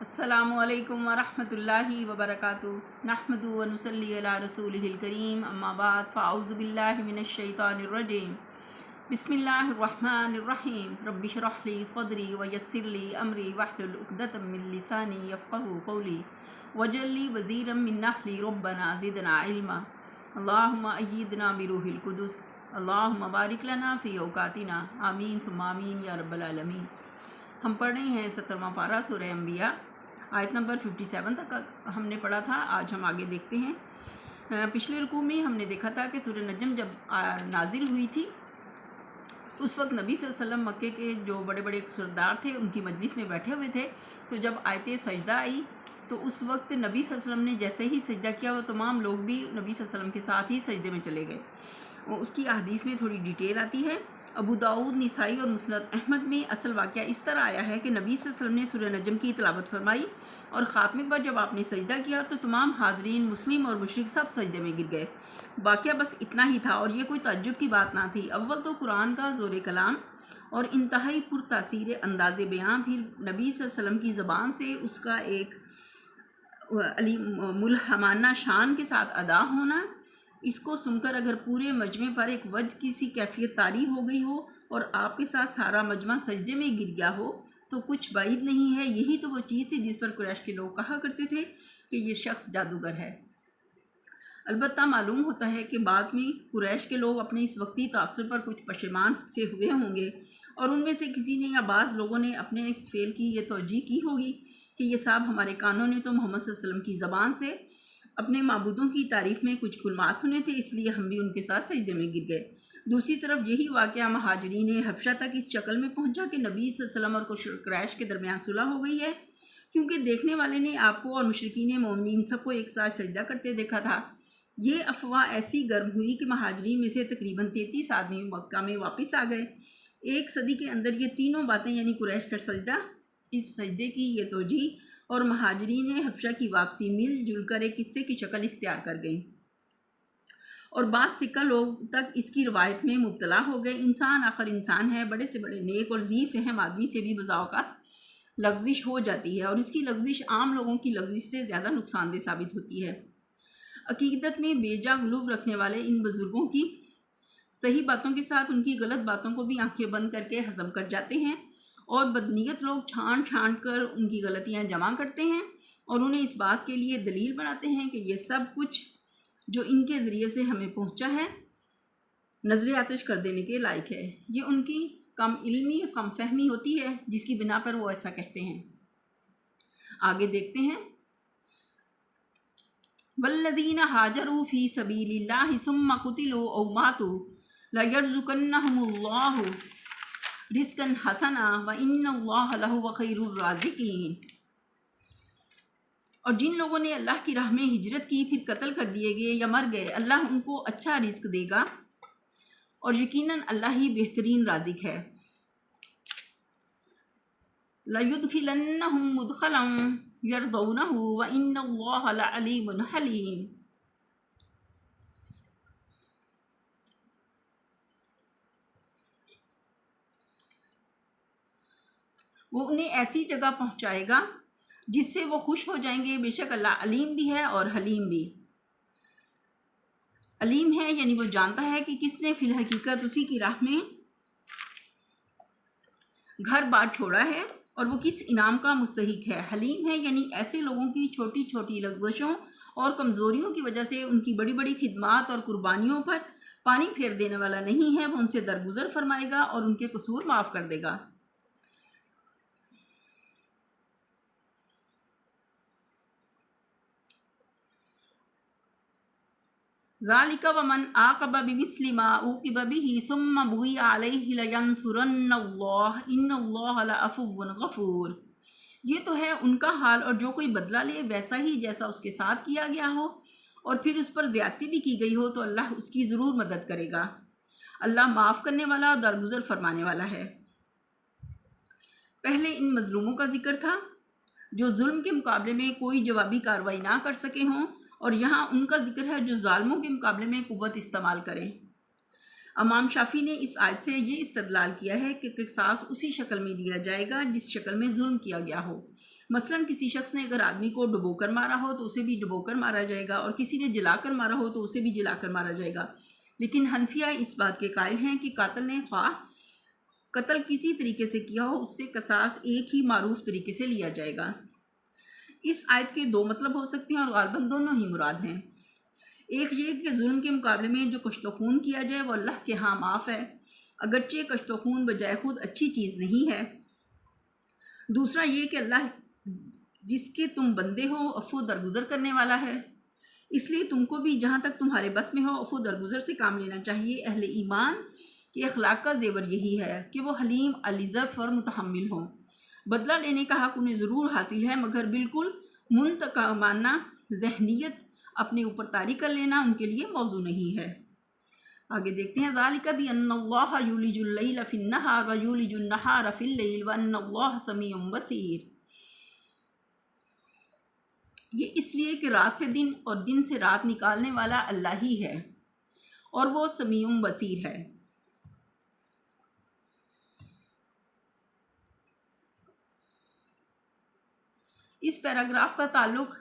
السلام علیکم ورحمۃ اللہ وبرکاتہ نحمد و نصلی علی رسولہ الکریم اما بعد فاعوذ باللہ من الشیطان الرجیم بسم اللہ الرحمن الرحیم رب اشرح لی صدری ویسر لی امری واحلل عقدۃ من لسانی یفقہوا قولی واجعل لی وزیرا من اہلی ربنا زدنا علما اللہم ایدنا بروح القدس اللہم بارک لنا فی اوقاتنا آمین ثم آمین یا رب العالمین۔ ہم پڑھ رہے ہیں 17واں پارہ سورہ انبیاء، آیت نمبر 57 تک ہم نے پڑھا تھا۔ آج ہم آگے دیکھتے ہیں۔ پچھلے رکوع میں ہم نے دیکھا تھا کہ سورہ نجم جب نازل ہوئی تھی اس وقت نبی صلی اللہ علیہ وسلم مکے کے جو بڑے بڑے سردار تھے ان کی مجلس میں بیٹھے ہوئے تھے، تو جب آیت سجدہ آئی تو اس وقت نبی صلی اللہ علیہ وسلم نے جیسے ہی سجدہ کیا وہ تمام لوگ بھی نبی صلی اللہ علیہ وسلم کے ساتھ ہی سجدے میں چلے گئے۔ اس کی احادیث میں تھوڑی ڈیٹیل آتی ہے۔ ابو داؤد، نسائی اور مسند احمد میں اصل واقعہ اس طرح آیا ہے کہ نبی صلی اللہ علیہ وسلم نے سورہ نجم کی تلاوت فرمائی اور خاتمے پر جب آپ نے سجدہ کیا تو تمام حاضرین مسلم اور مشرک سب سجدے میں گر گئے۔ واقعہ بس اتنا ہی تھا اور یہ کوئی تعجب کی بات نہ تھی۔ اول تو قرآن کا زور کلام اور انتہائی پرتاثیر انداز بیان، پھر نبی صلی اللہ علیہ وسلم کی زبان سے اس کا ایک ملہمانہ شان کے ساتھ ادا ہونا، اس کو سن کر اگر پورے مجمع پر ایک وجہ کسی کیفیت طاری ہو گئی ہو اور آپ کے ساتھ سارا مجمع سجدے میں گر گیا ہو تو کچھ بعید نہیں ہے۔ یہی تو وہ چیز تھی جس پر قریش کے لوگ کہا کرتے تھے کہ یہ شخص جادوگر ہے۔ البتہ معلوم ہوتا ہے کہ بعد میں قریش کے لوگ اپنے اس وقتی تاثر پر کچھ پشیمان سے ہوئے ہوں گے اور ان میں سے کسی نے یا بعض لوگوں نے اپنے اس فعل کی یہ توجیہ کی ہوگی کہ یہ صاحب ہمارے کانوں نے تو محمد صلی اللہ علیہ وسلم کی زبان سے اپنے معبودوں کی تعریف میں کچھ کلمات سنے تھے، اس لیے ہم بھی ان کے ساتھ سجدے میں گر گئے۔ دوسری طرف یہی واقعہ مہاجرین حبشہ تک اس شکل میں پہنچا کہ نبی صلی اللہ علیہ وسلم اور قریش کے درمیان صلح ہو گئی ہے، کیونکہ دیکھنے والے نے آپ کو اور مشرکین مومنین سب کو ایک ساتھ سجدہ کرتے دیکھا تھا۔ یہ افواہ ایسی گرم ہوئی کہ مہاجرین میں سے تقریباً 33 آدمی مکہ میں واپس آ گئے۔ ایک صدی کے اندر یہ تینوں باتیں یعنی قریش کا سجدہ، اس سجدے کی یہ توجیہ اور مہاجرین حبشہ کی واپسی مل جل کر ایک قصے کی شکل اختیار کر گئیں اور بعض سکہ لوگ تک اس کی روایت میں مبتلا ہو گئے۔ انسان آخر انسان ہے، بڑے سے بڑے نیک اور ذی فہم آدمی سے بھی بسا اوقات لغزش ہو جاتی ہے اور اس کی لغزش عام لوگوں کی لغزش سے زیادہ نقصان دہ ثابت ہوتی ہے۔ عقیدت میں بے جا غلو رکھنے والے ان بزرگوں کی صحیح باتوں کے ساتھ ان کی غلط باتوں کو بھی آنکھیں بند کر کے ہضم کر جاتے ہیں اور بدنیت لوگ چھانٹ کر ان کی غلطیاں جمع کرتے ہیں اور انہیں اس بات کے لیے دلیل بناتے ہیں کہ یہ سب کچھ جو ان کے ذریعے سے ہمیں پہنچا ہے نظر آتش کر دینے کے لائق ہے۔ یہ ان کی کم علمی کم فہمی ہوتی ہے جس کی بنا پر وہ ایسا کہتے ہیں۔ آگے دیکھتے ہیں۔ والذین ہاجروا فی سبیل اللہ ثم قتلوا او ماتوا لیرزقنہم اللہ رزقا حسنا وان اللہ لہو خیر الرازقین۔ اور جن لوگوں نے اللہ کی راہ میں ہجرت کی پھر قتل کر دیے گئے یا مر گئے، اللہ ان کو اچھا رزق دے گا اور یقیناً اللہ ہی بہترین رازق ہے۔ لَيُدْخِلَنَّهُم مُدْخَلًا يَرْضَوْنَهُ وَإِنَّ اللَّهَ لَعَلِيمٌ حَلِيمٌ۔ وہ انہیں ایسی جگہ پہنچائے گا جس سے وہ خوش ہو جائیں گے، بے شک اللہ علیم بھی ہے اور حلیم بھی۔ علیم ہے یعنی وہ جانتا ہے کہ کس نے فی الحقیقت اسی کی راہ میں گھر بار چھوڑا ہے اور وہ کس انعام کا مستحق ہے۔ حلیم ہے یعنی ایسے لوگوں کی چھوٹی چھوٹی لغزشوں اور کمزوریوں کی وجہ سے ان کی بڑی بڑی خدمات اور قربانیوں پر پانی پھیر دینے والا نہیں ہے، وہ ان سے درگزر فرمائے گا اور ان کے قصور معاف کر دے گا۔ ذَلِكَ وَمَنْ عَاقَبَ بِمِثْلِ مَا عُوقِبَ بِهِ ثُمَّ بُغِيَ عَلَيْهِ لَيَنْصُرَنَّ اللَّهُ إِنَّ اللَّهَ لَعَفُوٌّ غَفُورٌ۔ یہ تو ہے ان کا حال، اور جو کوئی بدلہ لے ویسا ہی جیسا اس کے ساتھ کیا گیا ہو اور پھر اس پر زیادتی بھی کی گئی ہو تو اللہ اس کی ضرور مدد کرے گا۔ اللہ معاف کرنے والا اور درگزر فرمانے والا ہے۔ پہلے ان مظلوموں کا ذکر تھا جو ظلم کے مقابلے میں کوئی جوابی کارروائی نہ کر سکے ہوں، اور یہاں ان کا ذکر ہے جو ظالموں کے مقابلے میں قوت استعمال کریں۔ امام شافعی نے اس آیت سے یہ استدلال کیا ہے کہ قصاص اسی شکل میں دیا جائے گا جس شکل میں ظلم کیا گیا ہو۔ مثلاً کسی شخص نے اگر آدمی کو ڈبو کر مارا ہو تو اسے بھی ڈبو کر مارا جائے گا، اور کسی نے جلا کر مارا ہو تو اسے بھی جلا کر مارا جائے گا۔ لیکن حنفیہ اس بات کے قائل ہیں کہ قاتل نے خواہ قتل کسی طریقے سے کیا ہو، اس سے قصاص ایک ہی معروف طریقے سے لیا جائے گا۔ اس آیت کے دو مطلب ہو سکتے ہیں اور غالباً دونوں ہی مراد ہیں۔ ایک یہ کہ ظلم کے مقابلے میں جو کشت و خون کیا جائے وہ اللہ کے ہاں معاف ہے، اگرچہ کشت و خون بجائے خود اچھی چیز نہیں ہے۔ دوسرا یہ کہ اللہ جس کے تم بندے ہو عفو درگزر کرنے والا ہے، اس لیے تم کو بھی جہاں تک تمہارے بس میں ہو عفو درگزر سے کام لینا چاہیے۔ اہل ایمان کے اخلاق کا زیور یہی ہے کہ وہ حلیم الظف اور متحمل ہوں۔ بدلہ لینے کا حق انہیں ضرور حاصل ہے، مگر بالکل منتقمانہ ذہنیت اپنے اوپر طاری کر لینا ان کے لیے موضوع نہیں ہے۔ آگے دیکھتے ہیں ذالک بأن اللہ یولج اللیل فی النہار ویولج النہار فی اللیل وان اللہ سمیع بصیر۔ یہ اس لیے کہ رات سے دن اور دن سے رات نکالنے والا اللہ ہی ہے اور وہ سمیع بصیر ہے۔ اس پیراگراف کا تعلق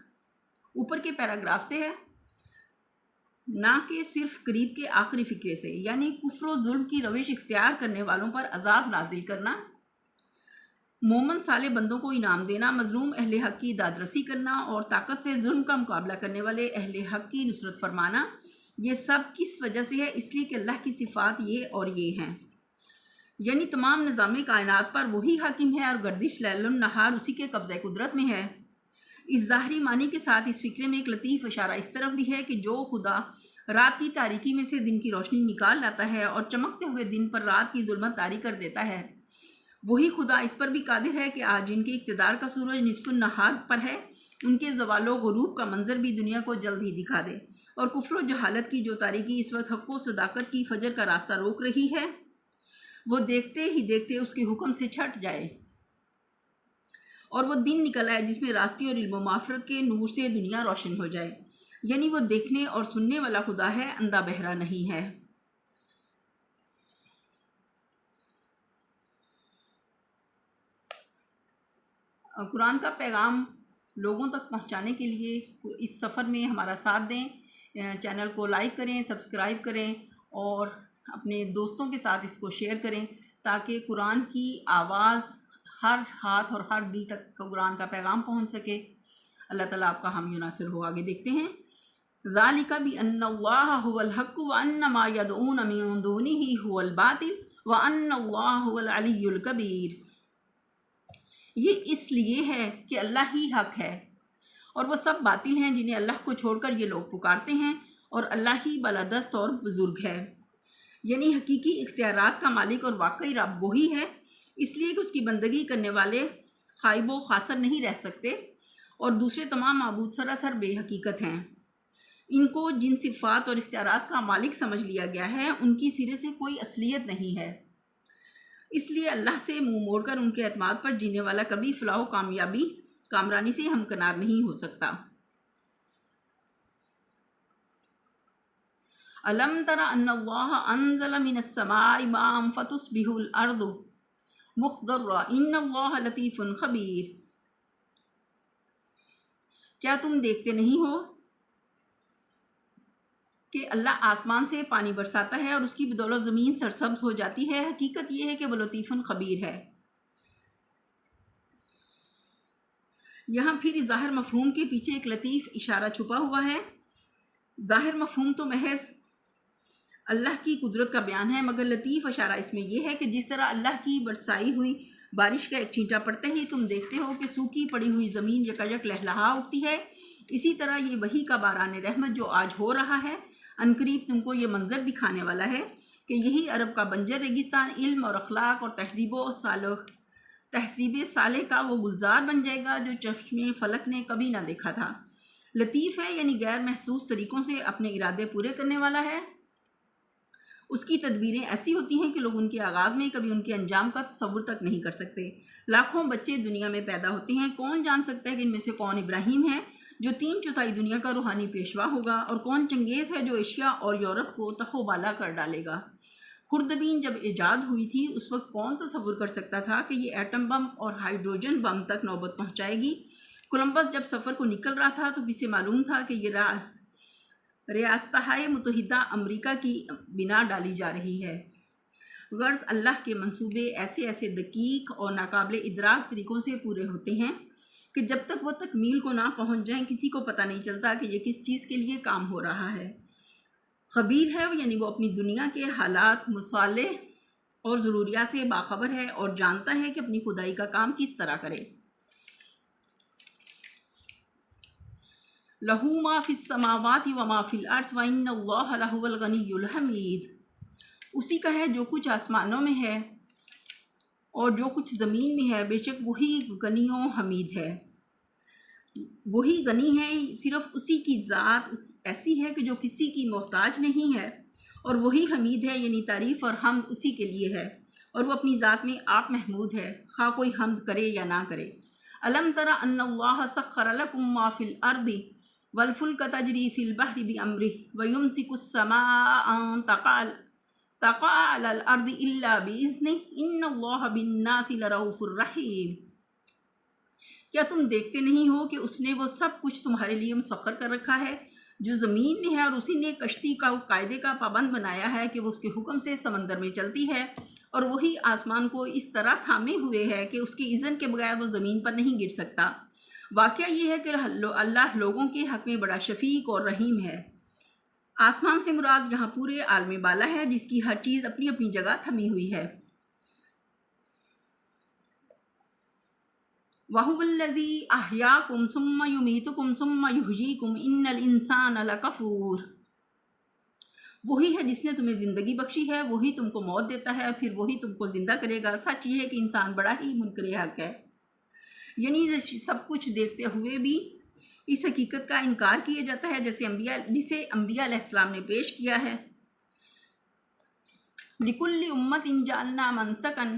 اوپر کے پیراگراف سے ہے، نہ کہ صرف قریب کے آخری فقرے سے، یعنی کفر و ظلم کی روش اختیار کرنے والوں پر عذاب نازل کرنا، مومن صالح بندوں کو انعام دینا، مظلوم اہل حق کی داد رسی کرنا اور طاقت سے ظلم کا مقابلہ کرنے والے اہل حق کی نصرت فرمانا۔ یہ سب کس وجہ سے ہے؟ اس لیے کہ اللہ کی صفات یہ اور یہ ہیں، یعنی تمام نظام کائنات پر وہی حاکم ہے اور گردش لیل و نہار اسی کے قبضہ قدرت میں ہے۔ اس ظاہری معنی کے ساتھ اس فکرے میں ایک لطیف اشارہ اس طرف بھی ہے کہ جو خدا رات کی تاریکی میں سے دن کی روشنی نکال لاتا ہے اور چمکتے ہوئے دن پر رات کی ظلمت طاری کر دیتا ہے، وہی خدا اس پر بھی قادر ہے کہ آج جن کے اقتدار کا سورج نصف النہار پر ہے ان کے زوال و غروب کا منظر بھی دنیا کو جلد ہی دکھا دے، اور کفر و جہالت کی جو تاریکی اس وقت حق و صداقت کی فجر کا راستہ روک رہی ہے وہ دیکھتے ہی دیکھتے اس کے حکم سے چھٹ جائے، اور وہ دن نکل آئے جس میں راستی اور علم و معرفت کے نور سے دنیا روشن ہو جائے، یعنی وہ دیکھنے اور سننے والا خدا ہے، اندھا بہرا نہیں ہے۔ قرآن کا پیغام لوگوں تک پہنچانے کے لیے اس سفر میں ہمارا ساتھ دیں، چینل کو لائک کریں، سبسکرائب کریں اور اپنے دوستوں کے ساتھ اس کو شیئر کریں تاکہ قرآن کی آواز ہر ہاتھ اور ہر دل تک قرآن کا پیغام پہنچ سکے۔ اللہ تعالیٰ آپ کا حامی و ناصر ہو۔ آگے دیکھتے ہیں ذالک بأن اللہ هو الحق وان ما يدعون من دونه هو الباطل وان اللہ هو العلی الکبیر۔ یہ اس لیے ہے کہ اللہ ہی حق ہے اور وہ سب باطل ہیں جنہیں اللہ کو چھوڑ کر یہ لوگ پکارتے ہیں، اور اللہ ہی بالادست اور بزرگ ہے، یعنی حقیقی اختیارات کا مالک اور واقعی رب وہی ہے، اس لیے کہ اس کی بندگی کرنے والے خائب و خاسر نہیں رہ سکتے اور دوسرے تمام معبود سراسر بے حقیقت ہیں۔ ان کو جن صفات اور اختیارات کا مالک سمجھ لیا گیا ہے ان کی سرے سے کوئی اصلیت نہیں ہے، اس لیے اللہ سے منہ موڑ کر ان کے اعتماد پر جینے والا کبھی فلاح و کامرانی سے ہمکنار نہیں ہو سکتا۔ الم تر ان اللہ انزل من السماء ماء فتصبح الارض مخضرا ان اللہ لطیف خبیر۔ کیا تم دیکھتے نہیں ہو کہ اللہ آسمان سے پانی برساتا ہے اور اس کی بدولت زمین سرسبز ہو جاتی ہے؟ حقیقت یہ ہے کہ وہ لطیف خبیر ہے۔ یہاں پھر ظاہر مفہوم کے پیچھے ایک لطیف اشارہ چھپا ہوا ہے۔ ظاہر مفہوم تو محض اللہ کی قدرت کا بیان ہے، مگر لطیف اشارہ اس میں یہ ہے کہ جس طرح اللہ کی برسائی ہوئی بارش کا ایک چھینٹا پڑتے ہی تم دیکھتے ہو کہ سوکھی پڑی ہوئی زمین یکایک لہلہا اٹھتی ہے، اسی طرح یہ وحی کا باران رحمت جو آج ہو رہا ہے عنقریب تم کو یہ منظر دکھانے والا ہے کہ یہی عرب کا بنجر ریگستان علم اور اخلاق اور تہذیب صالح کا وہ گلزار بن جائے گا جو چشم فلک نے کبھی نہ دیکھا تھا۔ لطیف ہے یعنی غیر محسوس طریقوں سے اپنے ارادے پورے کرنے والا ہے۔ اس کی تدبیریں ایسی ہوتی ہیں کہ لوگ ان کے آغاز میں کبھی ان کے انجام کا تصور تک نہیں کر سکتے۔ لاکھوں بچے دنیا میں پیدا ہوتے ہیں، کون جان سکتا ہے کہ ان میں سے کون ابراہیم ہے جو 3/4 دنیا کا روحانی پیشوا ہوگا، اور کون چنگیز ہے جو ایشیا اور یورپ کو تخو بالا کر ڈالے گا۔ خوردبین جب ایجاد ہوئی تھی اس وقت کون تصور کر سکتا تھا کہ یہ ایٹم بم اور ہائیڈروجن بم تک نوبت پہنچائے گی۔ کولمبس جب سفر کو نکل رہا تھا تو کسے معلوم تھا کہ یہ ریاستہائے متحدہ امریکہ کی بنا ڈالی جا رہی ہے۔ غرض اللہ کے منصوبے ایسے دقیق اور ناقابل ادراک طریقوں سے پورے ہوتے ہیں کہ جب تک وہ تکمیل کو نہ پہنچ جائیں کسی کو پتہ نہیں چلتا کہ یہ کس چیز کے لیے کام ہو رہا ہے۔ خبیر ہے، یعنی وہ اپنی دنیا کے حالات، مصالح اور ضروریات سے باخبر ہے اور جانتا ہے کہ اپنی خدائی کا کام کس طرح کرے۔ لَهُ مَا فِي السَّمَاوَاتِ وَمَا فِي الْأَرْضِ وَإِنَّ اللَّهَ لَهُوَ الْغَنِيُّ الْحَمِيدُ۔ اسی کا ہے جو کچھ آسمانوں میں ہے اور جو کچھ زمین میں ہے، بے شک وہی غنی و حمید ہے۔ وہی غنی ہے، صرف اسی کی ذات ایسی ہے کہ جو کسی کی محتاج نہیں ہے، اور وہی حمید ہے، یعنی تعریف اور حمد اسی کے لیے ہے، اور وہ اپنی ذات میں آپ محمود ہے، خواہ کوئی حمد کرے یا نہ کرے۔ أَلَمْ تَرَ أَنَّ اللَّهَ سَخَّرَ لَكُم مَّا فِي الْأَرْضِ وَالْفُلْكَ تَجْرِي فِي الْبَحْرِ بِأَمْرِهِ وَيُمْسِكُ السَّمَاءَ أَن تَقَعَ عَلَى الْأَرْضِ إِلَّا بِإِذْنِهِ إِنَّ اللَّهَ بِالنَّاسِ لَرَءُوفٌ رَحِيمٌ۔ کیا تم دیکھتے نہیں ہو کہ اس نے وہ سب کچھ تمہارے لیے مسخر کر رکھا ہے جو زمین میں ہے، اور اسی نے کشتی کا قاعدے کا پابند بنایا ہے کہ وہ اس کے حکم سے سمندر میں چلتی ہے، اور وہی آسمان کو اس طرح تھامے ہوئے ہے کہ اس کے اذن کے بغیر وہ زمین پر نہیں گر سکتا۔ واقعہ یہ ہے کہ اللہ لوگوں کے حق میں بڑا شفیق اور رحیم ہے۔ آسمان سے مراد یہاں پورے عالم بالا ہے جس کی ہر چیز اپنی اپنی جگہ تھمی ہوئی ہے۔ وَهُوَ الَّذِي أَحْيَاكُمْ ثُمَّ يُمِيتُكُمْ ثُمَّ يُحْيِيكُمْ إِنَّ الْإِنسَانَ لَكَفُورٌ۔ وہی ہے جس نے تمہیں زندگی بخشی ہے، وہی تم کو موت دیتا ہے، پھر وہی تم کو زندہ کرے گا۔ سچ یہ ہے کہ انسان بڑا ہی منکر حق ہے۔ یعنی سب کچھ دیکھتے ہوئے بھی اس حقیقت کا انکار کیا جاتا ہے جسے انبیاء علیہ السلام نے پیش کیا ہے۔ لِكُلِّ أُمَّةٍ جَعَلْنَا مَنسَكًا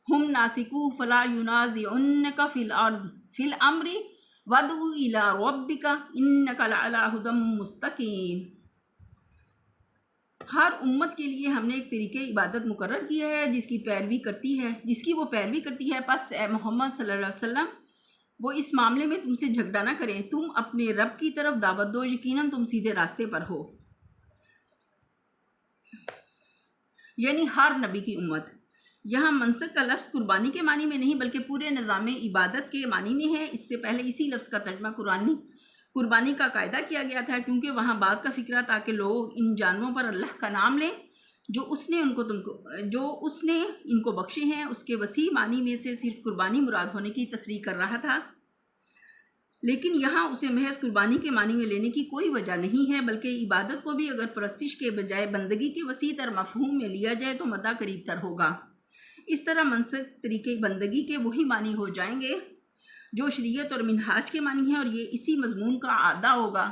هُمْ نَاسِكُوهُ فَلَا يُنَازِعُنَّكَ فِي الْأَمْرِ وَادْعُ إِلَىٰ رَبِّكَ إِنَّكَ لَعَلَىٰ هُدًى مُسْتَقِيمٍ۔ ہر امت کے لیے ہم نے ایک طریقے عبادت مقرر کیا ہے جس کی وہ پیروی کرتی ہے۔ پس اے محمد صلی اللہ علیہ وسلم، وہ اس معاملے میں تم سے جھگڑا نہ کریں، تم اپنے رب کی طرف دعوت دو، یقیناً تم سیدھے راستے پر ہو۔ یعنی ہر نبی کی امت۔ یہاں منسک کا لفظ قربانی کے معنی میں نہیں بلکہ پورے نظام عبادت کے معنی میں ہے۔ اس سے پہلے اسی لفظ کا ترجمہ قربانی کا قاعدہ کیا گیا تھا، کیونکہ وہاں بات کا فکرہ تاکہ لوگ ان جانوروں پر اللہ کا نام لیں جو اس نے ان کو بخشے ہیں۔ اس کے وسیع معنی میں سے صرف قربانی مراد ہونے کی تصریح کر رہا تھا، لیکن یہاں اسے محض قربانی کے معنی میں لینے کی کوئی وجہ نہیں ہے، بلکہ عبادت کو بھی اگر پرستش کے بجائے بندگی کے وسیع تر مفہوم میں لیا جائے تو مدہ قریب تر ہوگا۔ اس طرح منسک طریقے بندگی کے وہی معنی ہو جائیں گے جو شریعت اور منہاج کے معنی ہیں، اور یہ اسی مضمون کا اعادہ ہوگا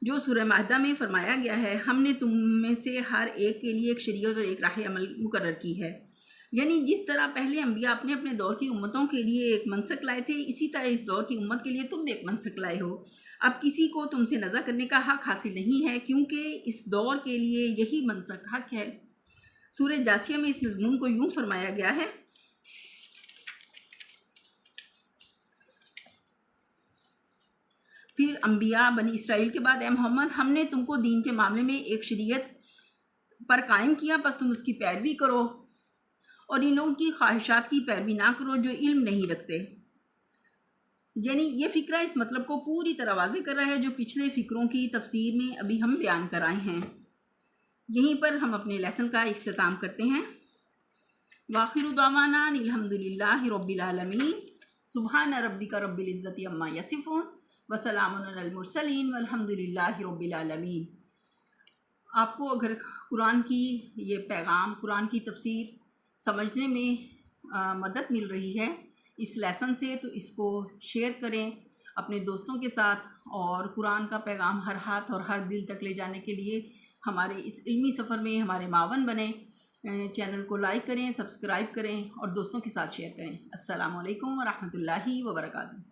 جو سورہ مائدہ میں فرمایا گیا ہے، ہم نے تم میں سے ہر ایک کے لیے ایک شریعت اور ایک راہ عمل مقرر کی ہے۔ یعنی جس طرح پہلے انبیاء اپنے اپنے دور کی امتوں کے لیے ایک منسک لائے تھے، اسی طرح اس دور کی امت کے لیے تم ایک منسک لائے ہو۔ اب کسی کو تم سے نزع کرنے کا حق حاصل نہیں ہے، کیونکہ اس دور کے لیے یہی منسک حق ہے۔ سورہ جاسیہ میں اس مضمون کو یوں فرمایا گیا ہے: پھر انبیاء بنی اسرائیل کے بعد اے محمد، ہم نے تم کو دین کے معاملے میں ایک شریعت پر قائم کیا، پس تم اس کی پیروی کرو اور ان لوگوں کی خواہشات کی پیروی نہ کرو جو علم نہیں رکھتے۔ یعنی یہ فکرہ اس مطلب کو پوری طرح واضح کر رہا ہے جو پچھلے فکروں کی تفسیر میں ابھی ہم بیان کر آئے ہیں۔ یہیں پر ہم اپنے لیسن کا اختتام کرتے ہیں۔ وآخر دعوانا الحمدللہ رب العالمین، سبحان ربک رب العزت عما یصفون وسلام علی المرسلین والحمدللہ رب العالمین۔ آپ کو اگر قرآن کی یہ پیغام، قرآن کی تفسیر سمجھنے میں مدد مل رہی ہے اس لیسن سے، تو اس کو شیئر کریں اپنے دوستوں کے ساتھ، اور قرآن کا پیغام ہر ہاتھ اور ہر دل تک لے جانے کے لیے ہمارے اس علمی سفر میں ہمارے معاون بنیں۔ چینل کو لائک کریں، سبسکرائب کریں اور دوستوں کے ساتھ شیئر کریں۔ السلام علیکم ورحمۃ اللہ وبرکاتہ۔